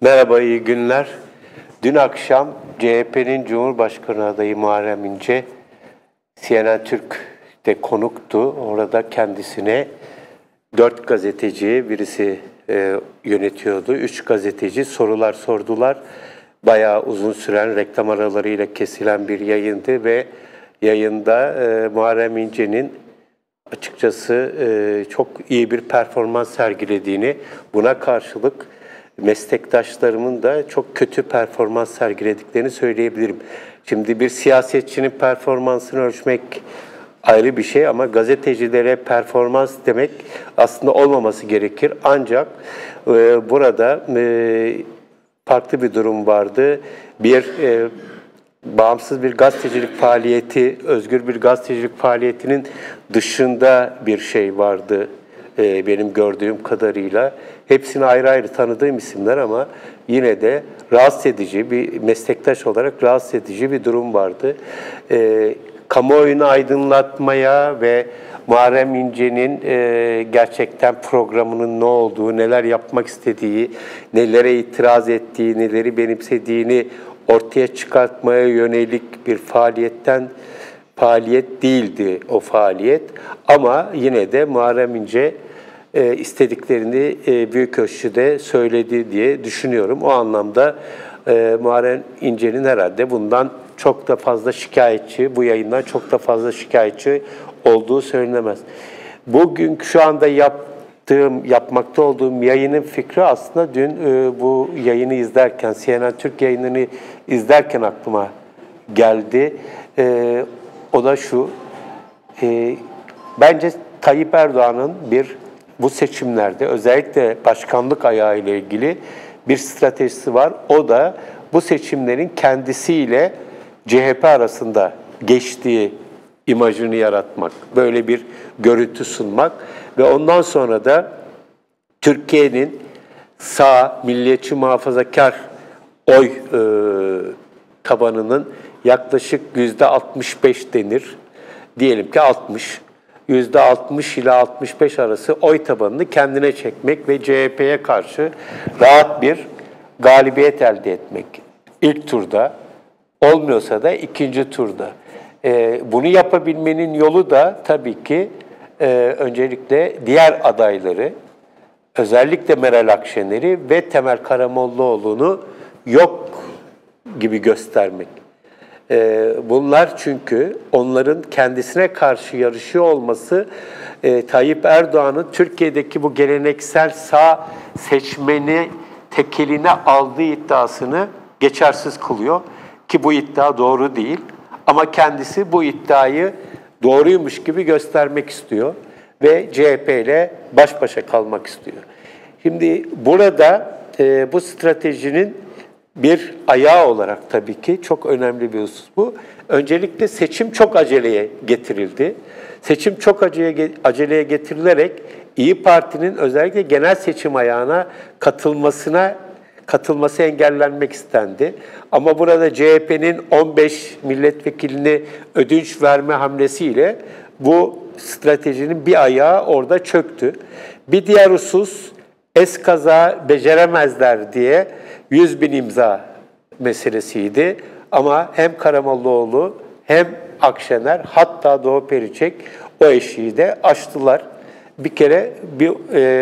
Merhaba, iyi günler. Dün akşam CHP'nin Cumhurbaşkanı adayı Muharrem İnce, CNN Türk'te konuktu. Orada kendisine 4 gazeteci, birisi yönetiyordu. 3 gazeteci sorular sordular. Bayağı uzun süren, reklam aralarıyla kesilen bir yayındı ve yayında Muharrem İnce'nin açıkçası çok iyi bir performans sergilediğini, buna karşılık meslektaşlarımın da çok kötü performans sergilediklerini söyleyebilirim. Şimdi bir siyasetçinin performansını ölçmek ayrı bir şey ama gazetecilere performans demek aslında olmaması gerekir. Ancak burada farklı bir durum vardı. Bağımsız bir gazetecilik faaliyeti, özgür bir gazetecilik faaliyetinin dışında bir şey vardı benim gördüğüm kadarıyla. Hepsini ayrı ayrı tanıdığım isimler ama yine de rahatsız edici, bir meslektaş olarak rahatsız edici bir durum vardı. Kamuoyunu aydınlatmaya ve Muharrem İnce'nin gerçekten programının ne olduğu, neler yapmak istediği, nelere itiraz ettiği, neleri benimsediğini ortaya çıkartmaya yönelik bir faaliyet değildi o faaliyet. Ama yine de Muharrem İnce istediklerini büyük ölçüde söyledi diye düşünüyorum. O anlamda Muharrem İnce'nin herhalde bundan çok da fazla şikayetçi, bu yayından çok da fazla şikayetçi olduğu söylenemez. Bugün şu anda yapmakta olduğum yayının fikri aslında dün bu yayını izlerken, CNN Türk yayınını izlerken aklıma geldi. O da şu, bence Tayyip Erdoğan'ın bu seçimlerde özellikle başkanlık ayağı ile ilgili bir stratejisi var. O da bu seçimlerin kendisiyle CHP arasında geçtiği imajını yaratmak, böyle bir görüntü sunmak ve ondan sonra da Türkiye'nin sağ, milliyetçi, muhafazakar oy tabanının yaklaşık %65 denir. Diyelim ki 60. %60 ile 65 arası oy tabanını kendine çekmek ve CHP'ye karşı rahat bir galibiyet elde etmek. İlk turda, olmuyorsa da ikinci turda. Bunu yapabilmenin yolu da tabii ki öncelikle diğer adayları, özellikle Meral Akşener'i ve Temel Karamollaoğlu'nu yok gibi göstermek. Bunlar çünkü onların kendisine karşı yarışıyor olması Tayyip Erdoğan'ın Türkiye'deki bu geleneksel sağ seçmeni tekeline aldığı iddiasını geçersiz kılıyor. Ki bu iddia doğru değil. Ama kendisi bu iddiayı doğruymuş gibi göstermek istiyor. Ve CHP ile baş başa kalmak istiyor. Şimdi burada bu stratejinin bir ayağı olarak tabii ki çok önemli bir husus bu. Öncelikle seçim çok aceleye getirildi. Seçim çok aceleye getirilerek İYİ Parti'nin özellikle genel seçim ayağına katılması engellenmek istendi. Ama burada CHP'nin 15 milletvekilini ödünç verme hamlesiyle bu stratejinin bir ayağı orada çöktü. Bir diğer husus eskaza beceremezler diye 100.000 imza meselesiydi. Ama hem Karamollaoğlu hem Akşener hatta Doğu Perinçek o eşiği de aştılar. Bir kere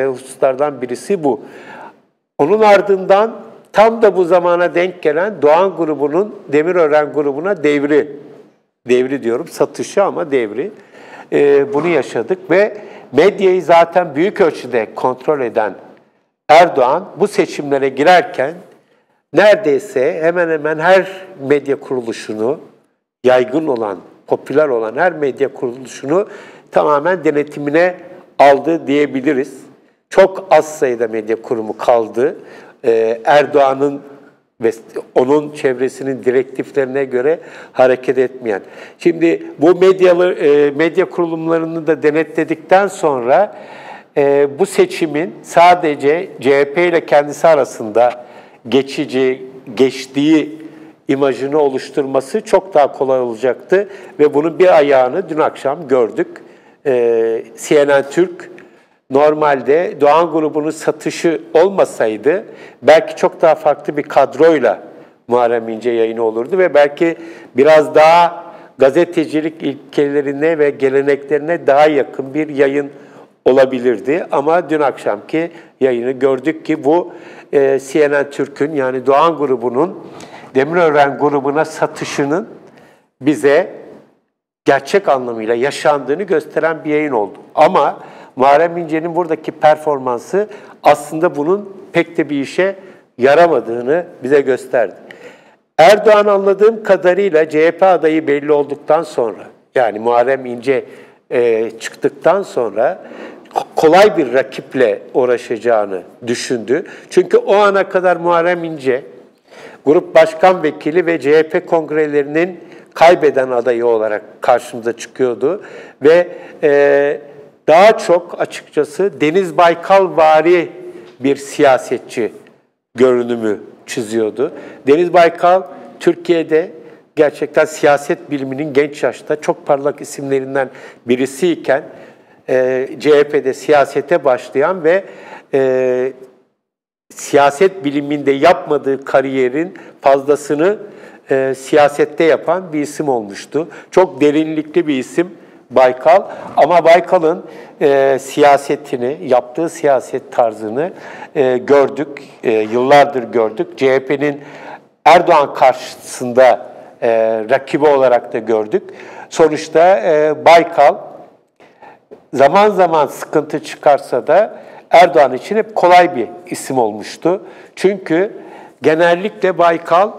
hususlardan birisi bu. Onun ardından tam da bu zamana denk gelen Doğan grubunun Demirören grubuna devri diyorum, satışı ama devri. Bunu yaşadık ve medyayı zaten büyük ölçüde kontrol eden Erdoğan bu seçimlere girerken neredeyse hemen hemen her medya kuruluşunu, yaygın olan, popüler olan her medya kuruluşunu tamamen denetimine aldı diyebiliriz. Çok az sayıda medya kurumu kaldı. Erdoğan'ın ve onun çevresinin direktiflerine göre hareket etmeyen. Şimdi bu medya kurulumlarını da denetledikten sonra bu seçimin sadece CHP ile kendisi arasında geçtiği imajını oluşturması çok daha kolay olacaktı ve bunun bir ayağını dün akşam gördük. CNN Türk normalde Doğan grubunun satışı olmasaydı belki çok daha farklı bir kadroyla Muharrem İnce yayını olurdu ve belki biraz daha gazetecilik ilkelerine ve geleneklerine daha yakın bir yayın olabilirdi. Ama dün akşamki yayını gördük ki bu CNN Türk'ün yani Doğan grubunun Demirören grubuna satışının bize gerçek anlamıyla yaşandığını gösteren bir yayın oldu. Ama Muharrem İnce'nin buradaki performansı aslında bunun pek de bir işe yaramadığını bize gösterdi. Erdoğan anladığım kadarıyla CHP adayı belli olduktan sonra, yani Muharrem İnce çıktıktan sonra kolay bir rakiple uğraşacağını düşündü. Çünkü o ana kadar Muharrem İnce, Grup Başkan Vekili ve CHP kongrelerinin kaybeden adayı olarak karşımıza çıkıyordu. Ve daha çok açıkçası Deniz Baykal-vari bir siyasetçi görünümü çiziyordu. Deniz Baykal, Türkiye'de gerçekten siyaset biliminin genç yaşta çok parlak isimlerinden birisiyken, CHP'de siyasete başlayan ve siyaset biliminde yapmadığı kariyerin fazlasını siyasette yapan bir isim olmuştu. Çok derinlikli bir isim Baykal ama Baykal'ın siyasetini, yaptığı siyaset tarzını gördük, yıllardır gördük. CHP'nin Erdoğan karşısında rakibi olarak da gördük. Sonuçta Baykal zaman zaman sıkıntı çıkarsa da Erdoğan için hep kolay bir isim olmuştu. Çünkü genellikle Baykal,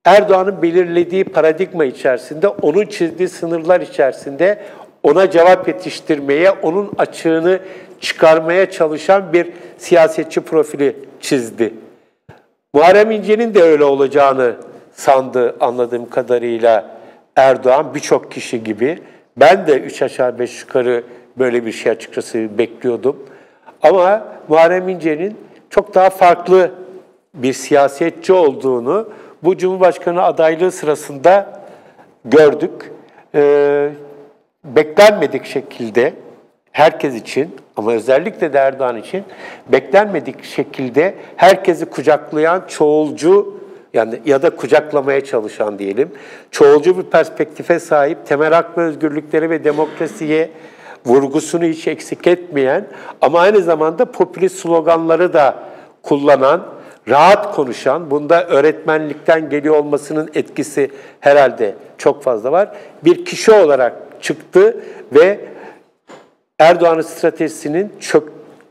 Erdoğan'ın belirlediği paradigma içerisinde, onun çizdiği sınırlar içerisinde ona cevap yetiştirmeye, onun açığını çıkarmaya çalışan bir siyasetçi profili çizdi. Muharrem İnce'nin de öyle olacağını sandı anladığım kadarıyla Erdoğan, birçok kişi gibi. Ben de 3 aşağı 5 yukarı böyle bir şey açıkçası bekliyordum. Ama Muharrem İnce'nin çok daha farklı bir siyasetçi olduğunu bu Cumhurbaşkanı adaylığı sırasında gördük. Beklenmedik şekilde herkes için ama özellikle de Erdoğan için beklenmedik şekilde herkesi kucaklayan çoğulcu yani ya da kucaklamaya çalışan diyelim, çoğulcu bir perspektife sahip, temel hak ve özgürlükleri ve demokrasiye vurgusunu hiç eksik etmeyen ama aynı zamanda popülist sloganları da kullanan, rahat konuşan, bunda öğretmenlikten geliyor olmasının etkisi herhalde çok fazla var. Bir kişi olarak çıktı ve Erdoğan'ın stratejisinin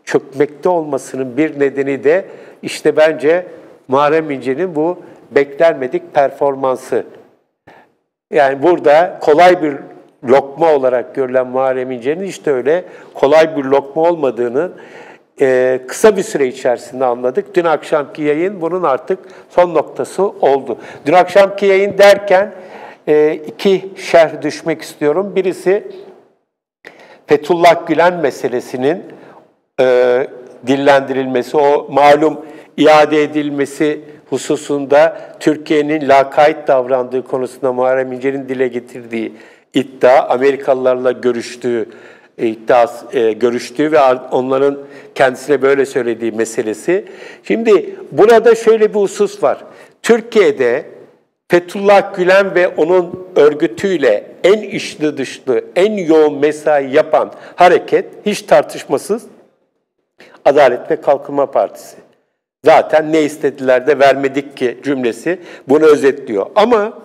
çökmekte olmasının bir nedeni de işte bence Muharrem İnce'nin bu beklenmedik performansı. Yani burada kolay bir lokma olarak görülen Muharrem İnce'nin işte öyle kolay bir lokma olmadığını kısa bir süre içerisinde anladık. Dün akşamki yayın bunun artık son noktası oldu. Dün akşamki yayın derken iki şerh düşmek istiyorum. Birisi Fethullah Gülen meselesinin dillendirilmesi, o malum iade edilmesi hususunda Türkiye'nin lakayt davrandığı konusunda Muharrem İnce'nin dile getirdiği iddia, Amerikalılarla görüştüğü ve onların kendisine böyle söylediği meselesi. Şimdi burada şöyle bir husus var. Türkiye'de Fethullah Gülen ve onun örgütüyle en içli dışlı, en yoğun mesai yapan hareket hiç tartışmasız Adalet ve Kalkınma Partisi. Zaten ne istediler de vermedik ki cümlesi bunu özetliyor. Ama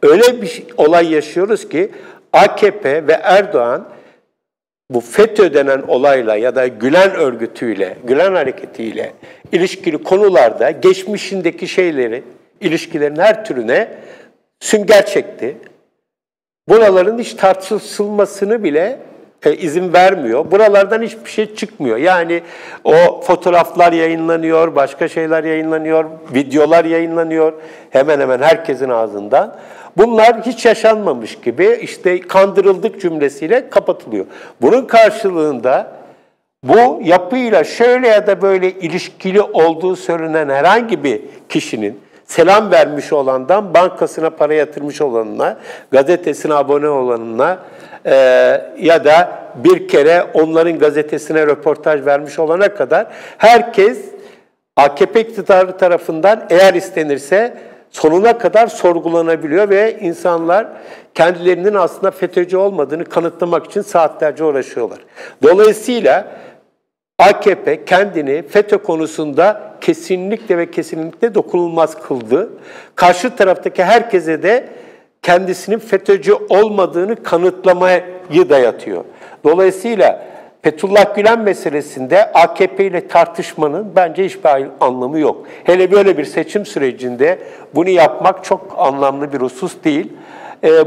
öyle bir olay yaşıyoruz ki AKP ve Erdoğan bu FETÖ denen olayla ya da Gülen örgütüyle, Gülen hareketiyle ilişkili konularda geçmişindeki şeyleri, ilişkilerin her türüne sünger çekti. Buraların hiç tartışılmasını bile izin vermiyor. Buralardan hiçbir şey çıkmıyor. Yani o fotoğraflar yayınlanıyor, başka şeyler yayınlanıyor, videolar yayınlanıyor hemen hemen herkesin ağzından. Bunlar hiç yaşanmamış gibi işte kandırıldık cümlesiyle kapatılıyor. Bunun karşılığında bu yapıyla şöyle ya da böyle ilişkili olduğu söylenen herhangi bir kişinin selam vermiş olandan bankasına para yatırmış olanına, gazetesine abone olanına ya da bir kere onların gazetesine röportaj vermiş olana kadar herkes AKP iktidarı tarafından eğer istenirse sonuna kadar sorgulanabiliyor ve insanlar kendilerinin aslında FETÖ'cü olmadığını kanıtlamak için saatlerce uğraşıyorlar. Dolayısıyla AKP kendini FETÖ konusunda kesinlikle ve kesinlikle dokunulmaz kıldı. Karşı taraftaki herkese de kendisinin FETÖ'cü olmadığını kanıtlamayı dayatıyor. Dolayısıyla Fethullah Gülen meselesinde AKP ile tartışmanın bence hiçbir anlamı yok. Hele böyle bir seçim sürecinde bunu yapmak çok anlamlı bir husus değil.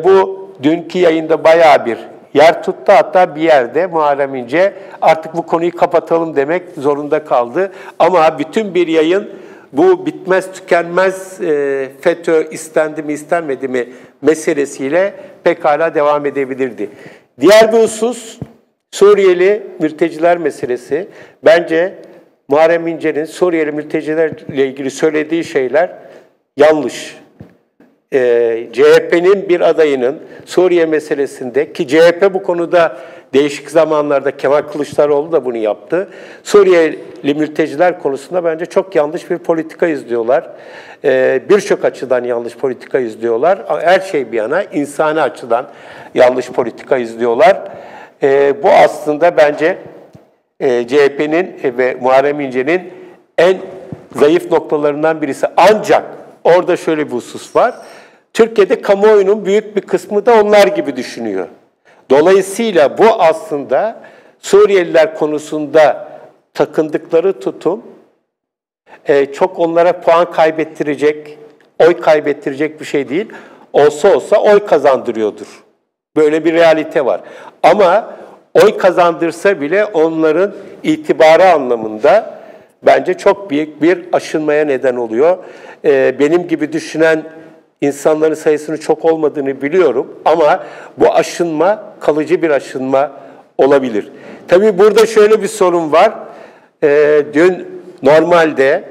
Bu dünkü yayında bayağı bir yer tuttu. Hatta bir yerde Muharrem İnce artık bu konuyu kapatalım demek zorunda kaldı. Ama bütün bir yayın bu bitmez tükenmez FETÖ istendi mi istenmedi mi meselesiyle pekala devam edebilirdi. Diğer bir husus Suriyeli mülteciler meselesi. Bence Muharrem İnce'nin Suriyeli mültecilerle ilgili söylediği şeyler yanlış. CHP'nin bir adayının Suriye meselesinde ki CHP bu konuda değişik zamanlarda Kemal Kılıçdaroğlu da bunu yaptı. Suriyeli mülteciler konusunda bence çok yanlış bir politika izliyorlar. Birçok açıdan yanlış politika izliyorlar. Her şey bir yana insani açıdan yanlış politika izliyorlar. Bu aslında bence CHP'nin ve Muharrem İnce'nin en zayıf noktalarından birisi. Ancak orada şöyle bir husus var. Türkiye'de kamuoyunun büyük bir kısmı da onlar gibi düşünüyor. Dolayısıyla bu aslında Suriyeliler konusunda takındıkları tutum çok onlara puan kaybettirecek, oy kaybettirecek bir şey değil. Olsa olsa oy kazandırıyordur. Böyle bir realite var. Ama oy kazandırsa bile onların itibarı anlamında bence çok büyük bir aşınmaya neden oluyor. Benim gibi düşünen insanların sayısının çok olmadığını biliyorum ama bu aşınma kalıcı bir aşınma olabilir. Tabii burada şöyle bir sorun var. Dün normalde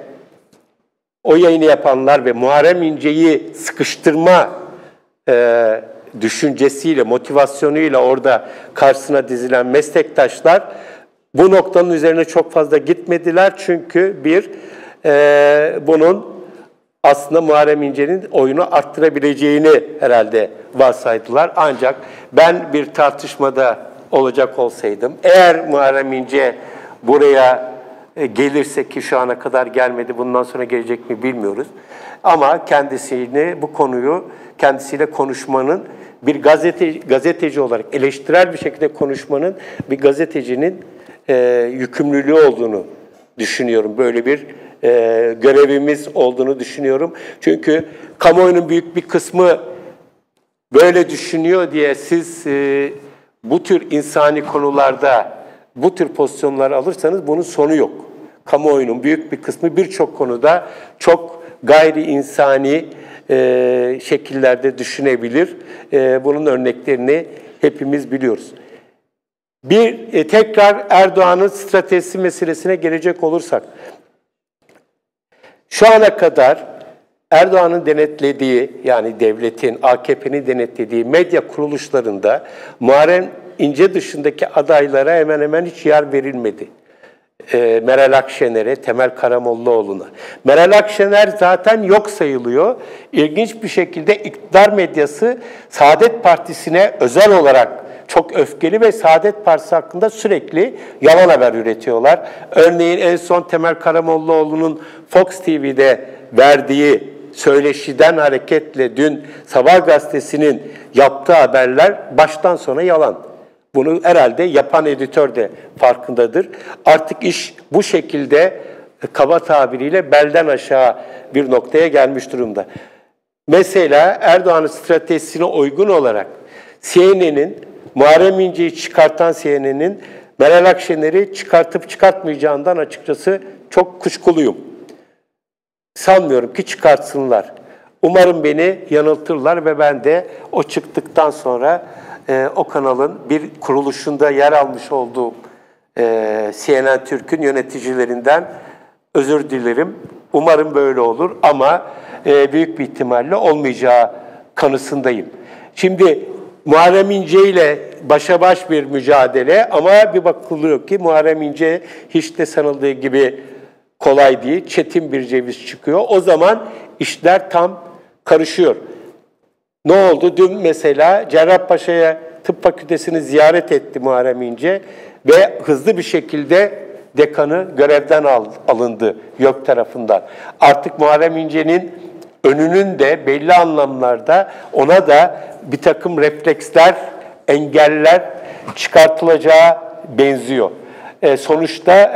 o yayını yapanlar ve Muharrem İnce'yi sıkıştırma düşüncesiyle, motivasyonuyla orada karşısına dizilen meslektaşlar bu noktanın üzerine çok fazla gitmediler. Çünkü bunun aslında Muharrem İnce'nin oyunu arttırabileceğini herhalde varsaydılar. Ancak ben bir tartışmada olacak olsaydım, eğer Muharrem İnce buraya gelirse ki şu ana kadar gelmedi, bundan sonra gelecek mi bilmiyoruz. Ama bu konuyu kendisiyle konuşmanın bir gazeteci olarak eleştirel bir şekilde konuşmanın bir gazetecinin yükümlülüğü olduğunu düşünüyorum. Böyle bir görevimiz olduğunu düşünüyorum. Çünkü kamuoyunun büyük bir kısmı böyle düşünüyor diye siz bu tür insani konularda bu tür pozisyonlar alırsanız bunun sonu yok. Kamuoyunun büyük bir kısmı birçok konuda çok gayri insani şekillerde düşünebilir. Bunun örneklerini hepimiz biliyoruz. Tekrar Erdoğan'ın stratejisi meselesine gelecek olursak, şu ana kadar Erdoğan'ın denetlediği, yani devletin, AKP'nin denetlediği medya kuruluşlarında Muharrem İnce dışındaki adaylara hemen hemen hiç yer verilmedi. Meral Akşener'e, Temel Karamollaoğlu'na. Meral Akşener zaten yok sayılıyor. İlginç bir şekilde iktidar medyası Saadet Partisi'ne özel olarak çok öfkeli ve Saadet Partisi hakkında sürekli yalan haber üretiyorlar. Örneğin en son Temel Karamollaoğlu'nun Fox TV'de verdiği söyleşiden hareketle dün Sabah gazetesinin yaptığı haberler baştan sona yalan. Bunu herhalde yapan editör de farkındadır. Artık iş bu şekilde kaba tabiriyle belden aşağı bir noktaya gelmiş durumda. Mesela Erdoğan'ın stratejisine uygun olarak CNN'in, Muharrem İnce'yi çıkartan CNN'in Meral Akşener'i çıkartıp çıkartmayacağından açıkçası çok kuşkuluyum. Sanmıyorum ki çıkartsınlar. Umarım beni yanıltırlar ve ben de o çıktıktan sonra o kanalın bir kuruluşunda yer almış olduğum CNN Türk'ün yöneticilerinden özür dilerim. Umarım böyle olur ama büyük bir ihtimalle olmayacağı kanısındayım. Şimdi Muharrem İnce ile başa baş bir mücadele ama bir bakılıyor ki Muharrem İnce hiç de sanıldığı gibi kolay değil, çetin bir ceviz çıkıyor. O zaman işler tam karışıyor. Ne oldu? Dün mesela Cerrahpaşa'ya tıp fakültesini ziyaret etti Muharrem İnce ve hızlı bir şekilde dekanı görevden alındı YÖK tarafından. Artık Muharrem İnce'nin önünün de belli anlamlarda ona da bir takım refleksler, engeller çıkartılacağı benziyor. Sonuçta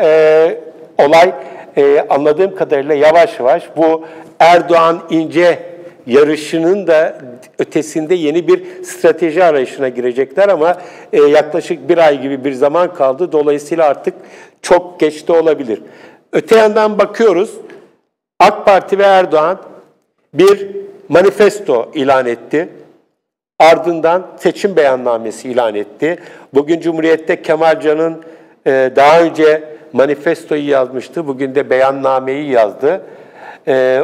olay anladığım kadarıyla yavaş yavaş bu Erdoğan-İnce yarışının da ötesinde yeni bir strateji arayışına girecekler ama yaklaşık bir ay gibi bir zaman kaldı. Dolayısıyla artık çok geç de olabilir. Öte yandan bakıyoruz, AK Parti ve Erdoğan bir manifesto ilan etti. Ardından seçim beyannamesi ilan etti. Bugün Cumhuriyet'te Kemalcan'ın daha önce manifestoyu yazmıştı. Bugün de beyannameyi yazdı.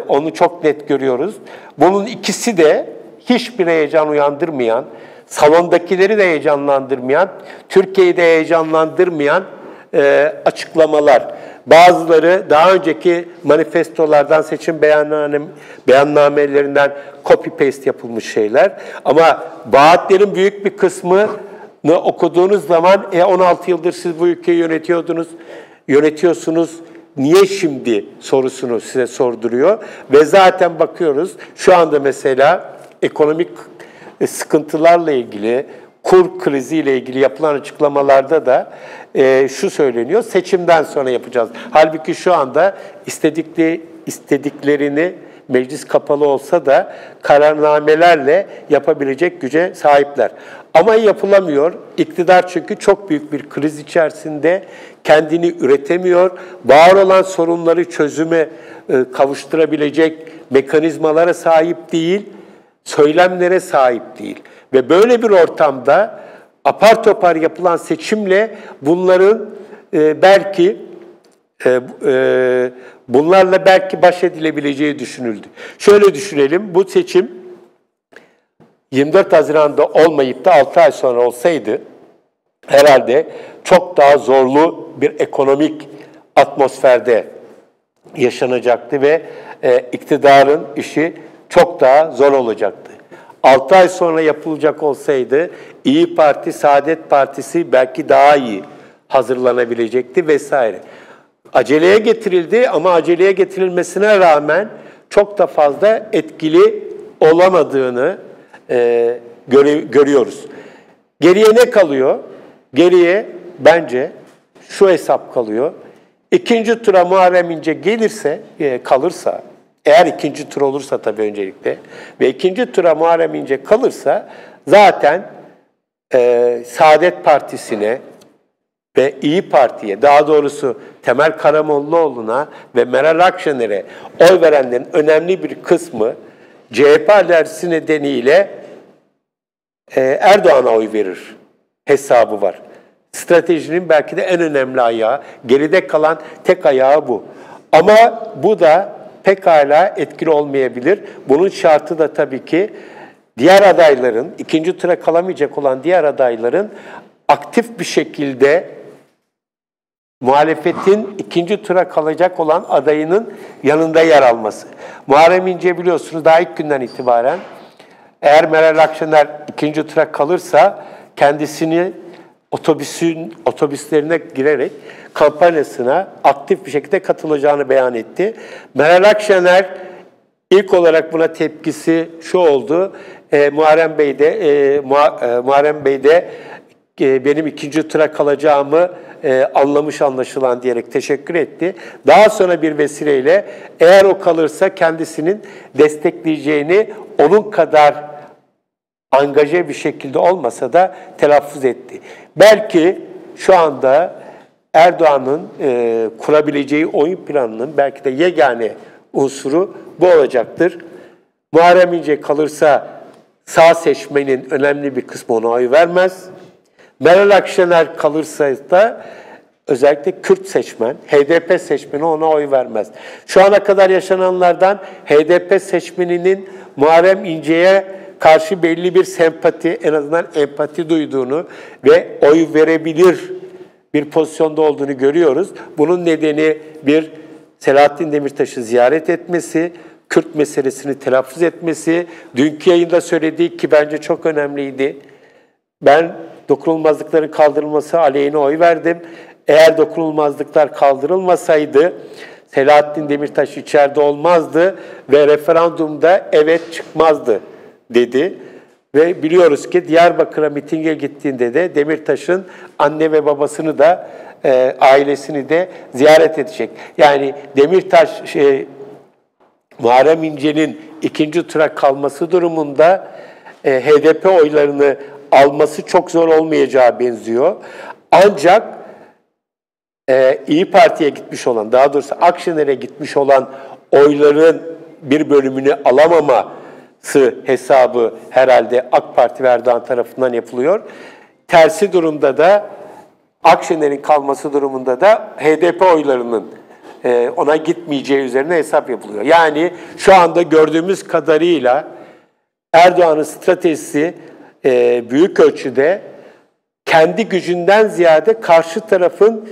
Onu çok net görüyoruz. Bunun ikisi de hiçbir heyecan uyandırmayan, salondakileri de heyecanlandırmayan, Türkiye'yi de heyecanlandırmayan açıklamalar. Bazıları daha önceki manifestolardan, seçim beyannamelerinden copy-paste yapılmış şeyler. Ama vaatlerin büyük bir kısmını okuduğunuz zaman 16 yıldır siz bu ülkeyi yönetiyorsunuz, niye şimdi sorusunu size sorduruyor. Ve zaten bakıyoruz şu anda mesela ekonomik sıkıntılarla ilgili, kur kriziyle ilgili yapılan açıklamalarda da şu söyleniyor, seçimden sonra yapacağız. Halbuki şu anda istediklerini meclis kapalı olsa da kararnamelerle yapabilecek güce sahipler. Ama yapılamıyor. İktidar çünkü çok büyük bir kriz içerisinde kendini üretemiyor. Var olan sorunları çözüme kavuşturabilecek mekanizmalara sahip değil, söylemlere sahip değil. Ve böyle bir ortamda apar topar yapılan seçimle bunların bunlarla belki baş edilebileceği düşünüldü. Şöyle düşünelim, bu seçim 24 Haziran'da olmayıp da 6 ay sonra olsaydı herhalde çok daha zorlu bir ekonomik atmosferde yaşanacaktı ve iktidarın işi çok daha zor olacaktı. 6 ay sonra yapılacak olsaydı İyi Parti, Saadet Partisi belki daha iyi hazırlanabilecekti vesaire. Aceleye getirildi ama aceleye getirilmesine rağmen çok da fazla etkili olamadığını görüyoruz. Geriye ne kalıyor? Geriye bence şu hesap kalıyor. İkinci tura Muharrem İnce kalırsa, eğer ikinci tur olursa tabii öncelikle ve ikinci tura Muharrem İnce kalırsa zaten Saadet Partisi'ne ve İyi Parti'ye, daha doğrusu Temel Karamollaoğlu'na ve Meral Akşener'e oy verenlerin önemli bir kısmı CHP alerjisi nedeniyle Erdoğan'a oy verir hesabı var. Stratejinin belki de en önemli ayağı, geride kalan tek ayağı bu. Ama bu da pekala etkili olmayabilir. Bunun şartı da tabii ki diğer adayların, ikinci tura kalamayacak olan diğer adayların aktif bir şekilde muhalefetin ikinci tura kalacak olan adayının yanında yer alması. Muharrem İnce biliyorsunuz daha ilk günden itibaren eğer Meral Akşener ikinci tura kalırsa kendisini otobüslerine girerek kampanyasına aktif bir şekilde katılacağını beyan etti. Meral Akşener ilk olarak buna tepkisi şu oldu. Muharrem Bey de benim ikinci tura kalacağımı anlamış anlaşılan diyerek teşekkür etti. Daha sonra bir vesileyle eğer o kalırsa kendisinin destekleyeceğini onun kadar angaje bir şekilde olmasa da telaffuz etti. Belki şu anda Erdoğan'ın kurabileceği oyun planının belki de yegane unsuru bu olacaktır. Muharrem İnce kalırsa sağ seçmenin önemli bir kısmı ona oy vermez. Meral Akşener kalırsa da özellikle Kürt seçmen, HDP seçmeni ona oy vermez. Şu ana kadar yaşananlardan HDP seçmeninin Muharrem İnce'ye karşı belli bir sempati, en azından empati duyduğunu ve oy verebilir bir pozisyonda olduğunu görüyoruz. Bunun nedeni bir Selahattin Demirtaş'ı ziyaret etmesi, Kürt meselesini telaffuz etmesi, dünkü yayında söylediği ki bence çok önemliydi. Ben dokunulmazlıkların kaldırılması aleyhine oy verdim. Eğer dokunulmazlıklar kaldırılmasaydı Selahattin Demirtaş içeride olmazdı ve referandumda evet çıkmazdı dedi. Ve biliyoruz ki Diyarbakır'a mitinge gittiğinde de Demirtaş'ın anne ve babasını da ailesini de ziyaret edecek. Yani Demirtaş Muharrem İnce'nin ikinci tura kalması durumunda HDP oylarını alması çok zor olmayacağı benziyor. Ancak İYİ Parti'ye gitmiş olan, daha doğrusu Akşener'e gitmiş olan oyların bir bölümünü alamaması hesabı herhalde AK Parti ve Erdoğan tarafından yapılıyor. Tersi durumda da Akşener'in kalması durumunda da HDP oylarının ona gitmeyeceği üzerine hesap yapılıyor. Yani şu anda gördüğümüz kadarıyla Erdoğan'ın stratejisi büyük ölçüde kendi gücünden ziyade karşı tarafın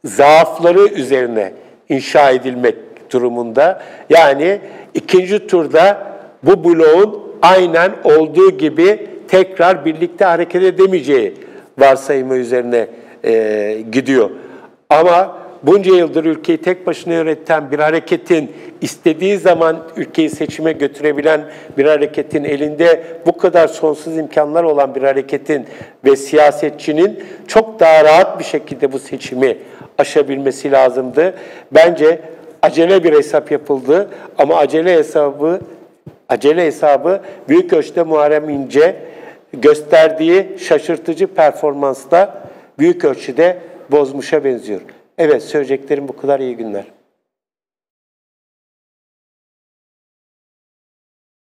zaafları üzerine inşa edilmek durumunda. Yani ikinci turda bu bloğun aynen olduğu gibi tekrar birlikte hareket edemeyeceği varsayımı üzerine gidiyor. Ama bunca yıldır ülkeyi tek başına yöneten bir hareketin, istediği zaman ülkeyi seçime götürebilen bir hareketin, elinde bu kadar sonsuz imkanlar olan bir hareketin ve siyasetçinin çok daha rahat bir şekilde bu seçimi aşabilmesi lazımdı. Bence acele bir hesap yapıldı ama acele hesabı büyük ölçüde Muharrem İnce gösterdiği şaşırtıcı performansla büyük ölçüde bozmuşa benziyor. Evet, söyleyeceklerim bu kadar. İyi günler.